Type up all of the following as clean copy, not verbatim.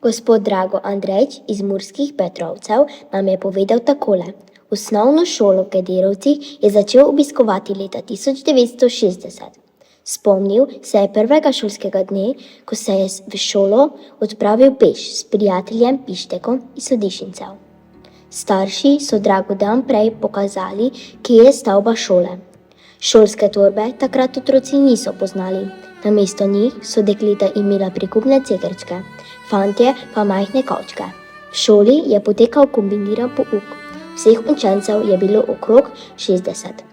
Gospod Drago Andrejč iz Murskih Petrovcev nam je povedal takole. Osnovno šolo v Gederovcih je začel obiskovati leta 1960. Spomnil se je prvega šolskega dne, ko se je v šolo odpravil peš s prijateljem Pištekom iz Sodišincev. Starši so Dragu dan prej pokazali, kje je stavba šole. Šolske torbe takrat otroci niso poznali. Namesto njih so dekleta imela prikupne cegerčke, fantje pa majhne kovčke. V šoli je potekal kombiniran pouk. Vseh učencev je bilo okrog 60.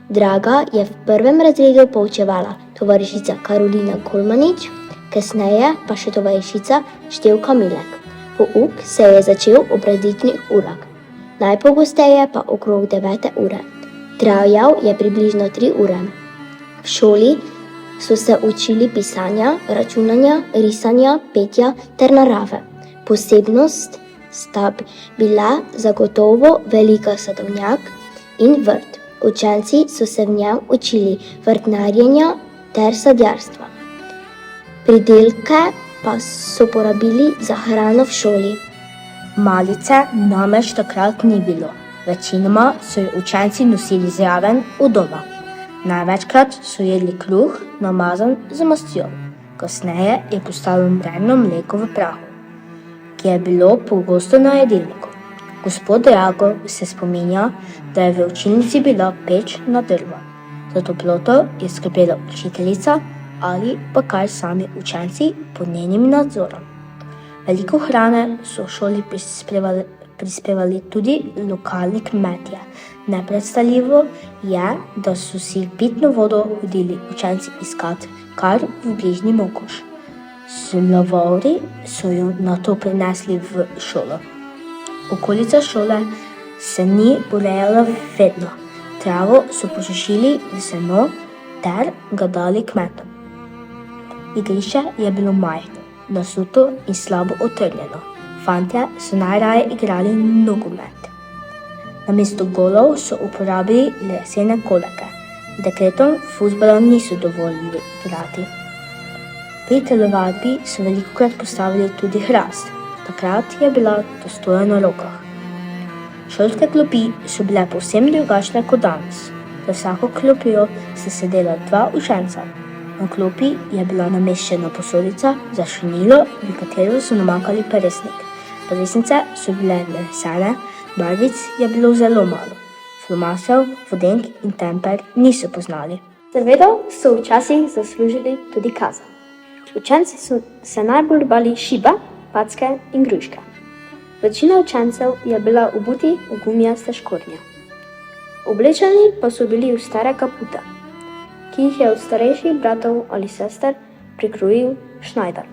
Draga je v prvem razredu poučevala tovarišica Karolina Kolmanič, kasneje pa še tovarišica Števka Milek. Pouk se je začel ob različnih urah, najpogosteje pa okrog 9. ure. Trajal je približno 3 ure. V šoli so se učili pisanja, računanja, risanja, petja ter narave. Posebnost sta bila zagotovo velika sadovnjak in vrt. Učenci so se v njem učili vrtnarjenja ter sadjarstva. Pridelke pa so porabili za hrano v šoli. Malice namreč takrat ni bilo. Večinoma so jo učenci nosili zraven v doma. Največkrat so jedli kruh, namazan z mastjo. Kasneje je postalo mreno mleko v prahu, ki je bilo pogosto na jedilniku. Gospod Drago se spominja, da je v učilnici bila peč na drva. Za toploto je skrbela učiteljica ali pa kar sami učenci pod njenim nadzorom. Veliko hrane so v šoli prispevali tudi lokalni kmetje. Nepredstavljivo je, da so si pitno vodo hodili učenci iskat kar v bližnji Mokoš. Slovori so jo nato prinesli v šolo. Okolica šole se ni urejala vedno. Travo so posušili v seno ter ga dali kmetom. Igrišče je bilo majhno, nasuto in slabo otrljeno. Fantje so najraje igrali nogomet. Namesto golov so uporabili lesene koleke. Dekletom fuzbala niso dovolili igrati. Pri telovadbi so velikokrat postavili tudi hrast. Takrat je bila to stoja na rokah. Šolske klopi so bile povsem drugačne kot danes. Za vsako klopijo se sedela 2 učenca. Na klopi je bila nameščena posodica za šinilo, v katero so namakali peresnik. Peresnice so bile lesene, barvic je bilo zelo malo. Flomastev, vodenk in temper niso poznali. Seveda so včasih zaslužili tudi kazen. Učenci so se najbolj bali šiba, packe in gruške. Večina učencev je bila obuti v gumijaste škornje. Oblečeni pa so bili v stare kapute, ki jih je od starejših bratov ali sester prikrojil Šnajder.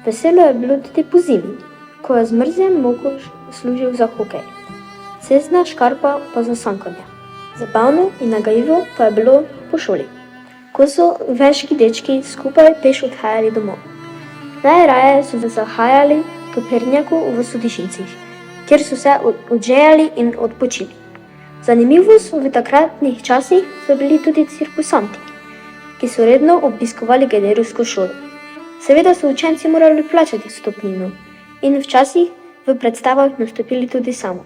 Veselo je bilo tudi pozimi, ko je zmrznjen Mokoš služil za hokej, cestna škarpa pa za sankanje. Zabavno in nagajivo pa je bilo po šoli, ko so veški dečki skupaj peš odhajali domov. Najraje so zahajali k Pernjaku v Sodišincih, kjer so se odžejali in odpočili. Zanimivost v takratnih časih so bili tudi cirkusanti, ki so redno obiskovali gederovsko šolo. Seveda so učenci morali plačati vstopnino in včasih v predstavah nastopili tudi samo.